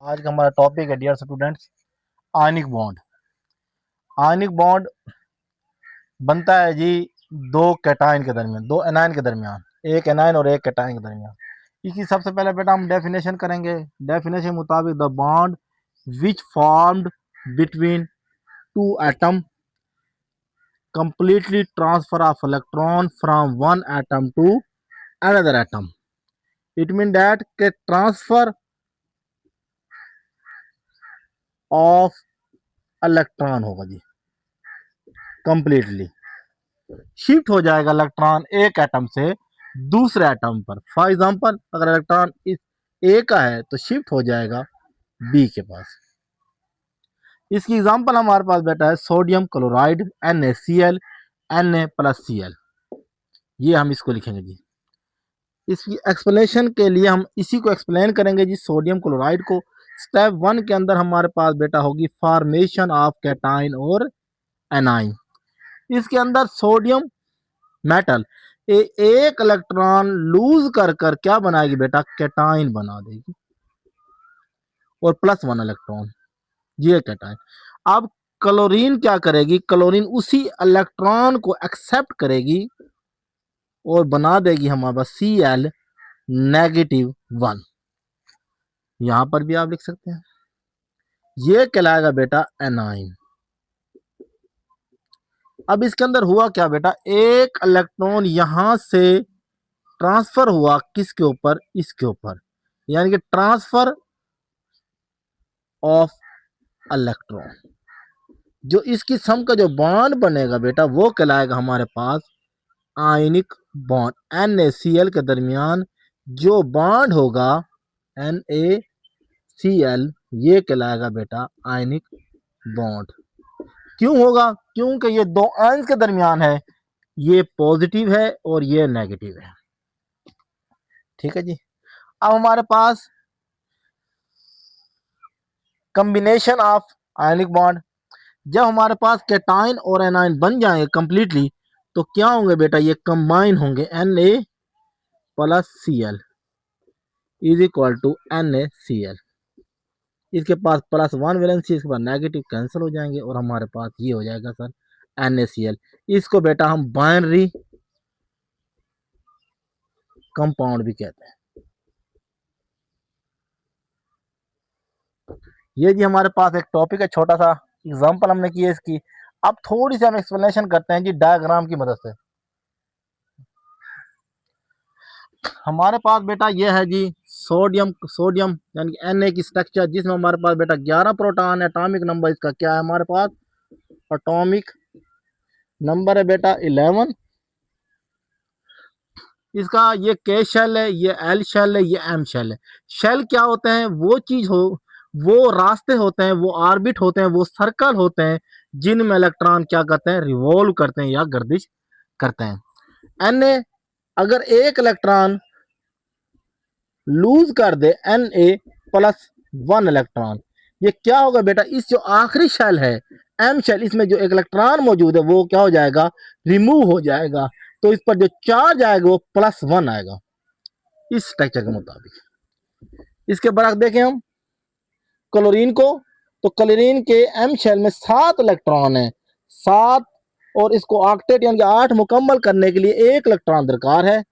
आज का हमारा टॉपिक है dear students, ionic bond. Ionic bond बनता है जी दो कैटायन के दरमियान, दो एनायन के दरमियान, एक एनायन और एक कैटायन के दरमियान। इसकी सबसे पहले बेटा हम डेफिनेशन करेंगे। डेफिनेशन मुताबिक the bond which formed between two atom completely transfer of electron from one atom to another atom. It means that के transfer of electron होगा जी, completely शिफ्ट हो जाएगा इलेक्ट्रॉन एक एटम से दूसरे एटम पर। फॉर एग्जांपल अगर इलेक्ट्रॉन इस ए का है तो शिफ्ट हो जाएगा बी के पास। इसकी एग्जांपल हमारे पास बेटा है सोडियम क्लोराइड NaCl Na+Cl। ये हम इसको लिखेंगे जी। इसकी एक्सप्लेनेशन के लिए हम इसी को एक्सप्लेन करेंगे जी, सोडियम क्लोराइड को। स्टेप 1 के अंदर हमारे पास बेटा होगी फॉर्मेशन ऑफ कैटाइन और एनाइन। इसके अंदर सोडियम मेटल एक इलेक्ट्रॉन लूज कर कर क्या बनाएगी बेटा, कैटाइन बना देगी और +1 इलेक्ट्रॉन, ये कैटाइन। अब क्लोरीन क्या करेगी, क्लोरीन उसी इलेक्ट्रॉन को एक्सेप्ट करेगी और बना देगी हमारे पास Cl-1। यहां पर भी आप लिख सकते हैं, ये कहलाएगा बेटा एनाइन। अब इसके अंदर हुआ क्या बेटा, एक इलेक्ट्रॉन यहां से ट्रांसफर हुआ किसके ऊपर, इसके ऊपर, यानी कि ट्रांसफर ऑफ इलेक्ट्रॉन। जो इसकी सम का जो बॉन्ड बनेगा बेटा वो कहलाएगा हमारे पास आयनिक बॉन्ड। NaCl के दरमियान जो बॉन्ड होगा NaCl, ये कहलाएगा बेटा आयनिक बॉन्ड। क्यों होगा, क्योंकि ये दो आयंस के दरमियान है, ये पॉजिटिव है और ये नेगेटिव है। ठीक है जी। अब हमारे पास कॉम्बिनेशन ऑफ आयनिक बॉन्ड, जब हमारे पास कैटाइन और एनाइन बन जाएंगे कंप्लीटली तो क्या होंगे बेटा, ये कंबाइन होंगे Na+Cl is equal to NaCl। इसके पास +1 वैलेंसी, इसके पास नेगेटिव कैंसिल हो जाएंगे और हमारे पास ये हो जाएगा सर NaCl। इसको बेटा हम बाइनरी कंपाउंड भी कहते हैं। ये जी हमारे पास एक टॉपिक है, छोटा सा एग्जांपल हमने की है इसकी। अब थोड़ी सी हम एक्सप्लेनेशन करते हैं जी डायग्राम की मदद से। हमारे पास बेटा ये है जी सोडियम यानी कि Na की स्ट्रक्चर, जिसमें हमारे पास बेटा 11 प्रोटॉन है। एटॉमिक नंबर इसका क्या है, हमारे पास एटॉमिक नंबर है बेटा 11। इसका ये K शेल है, ये L शेल है, ये M शेल है। शेल क्या होते हैं, वो चीज हो, वो रास्ते होते हैं, वो ऑर्बिट होते हैं, वो सर्कल होते हैं जिनमें इलेक्ट्रॉन क्या करते हैं, रिवॉल्व करते हैं या गर्दिश करते हैं। Na अगर एक इलेक्ट्रॉन लूज कर दे Na+1 इलेक्ट्रॉन, ये क्या होगा बेटा, इस जो आखिरी शेल है M शेल, इसमें जो एक इलेक्ट्रॉन मौजूद है वो क्या हो जाएगा, रिमूव हो जाएगा। तो इस पर जो चार्ज आएगा वो +1 आएगा इस स्ट्रक्चर के मुताबिक। इसके बरक्स देखें हम क्लोरीन को, तो क्लोरीन के M शेल में 7 इलेक्ट्रॉन है, 7, और इसको ऑक्टेट यानी कि 8 मुकम्मल करने के लिए एक इलेक्ट्रॉन दरकार है।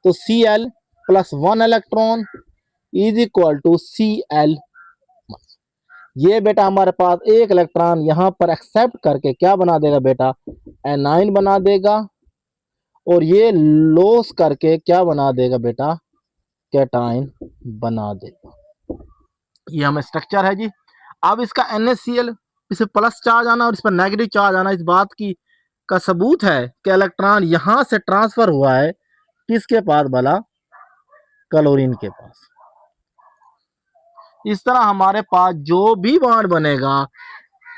तो Cl+1 electron is equal to Cl। ये बेटा हमारे पास एक इलेक्ट्रॉन यहां पर एक्सेप्ट करके क्या बना देगा बेटा, एनाइन बना देगा, और ये लॉस करके क्या बना देगा बेटा, कैटाइन बना देगा। ये हमें स्ट्रक्चर है जी। अब इसका NaCl, इसे प्लस चार्ज आना और इस पर नेगेटिव चार्ज आना, इस बात की का सबूत है कि इलेक्ट्रॉन यहां से ट्रांसफर हुआ है किसके पास भला, क्लोरीन के पास। इस तरह हमारे पास जो भी बॉन्ड बनेगा,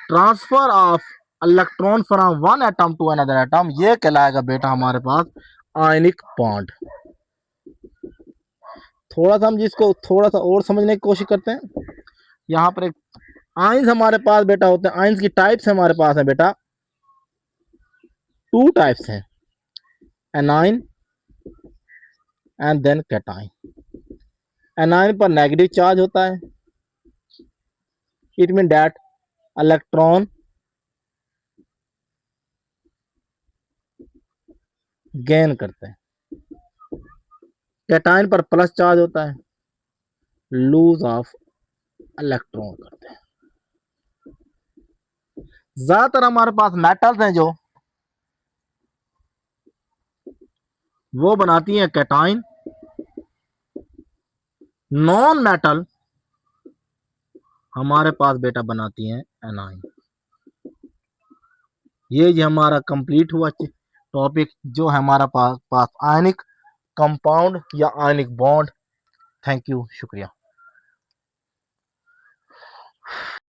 transfer of electron from one atom to another atom, ये कहलाएगा बेटा हमारे पास आयनिक बॉन्ड। थोड़ा सा हम जिसको थोड़ा सा और समझने की कोशिश करते हैं। यहाँ पर एक आयंस हमारे पास बेटा होते हैं, आयंस की टाइप्स हमारे पास है बेटा, 2 टाइप्स हैं, anion and then cation. Anion पर नेगेटिव चार्ज होता है it mean that electron gain करते हैं। कैटायन पर प्लस चार्ज होता है, लूज ऑफ इलेक्ट्रॉन करते हैं। ज्यादातर हमारे पास मेटल्स हैं जो वो बनाती हैं कैटायन, नॉन मेटल हमारे पास बेटा बनाती हैं एनाइन। ये जो हमारा कंप्लीट हुआ टॉपिक जो है हमारा पास आयनिक कंपाउंड या आयनिक बॉन्ड। थैंक यू, शुक्रिया।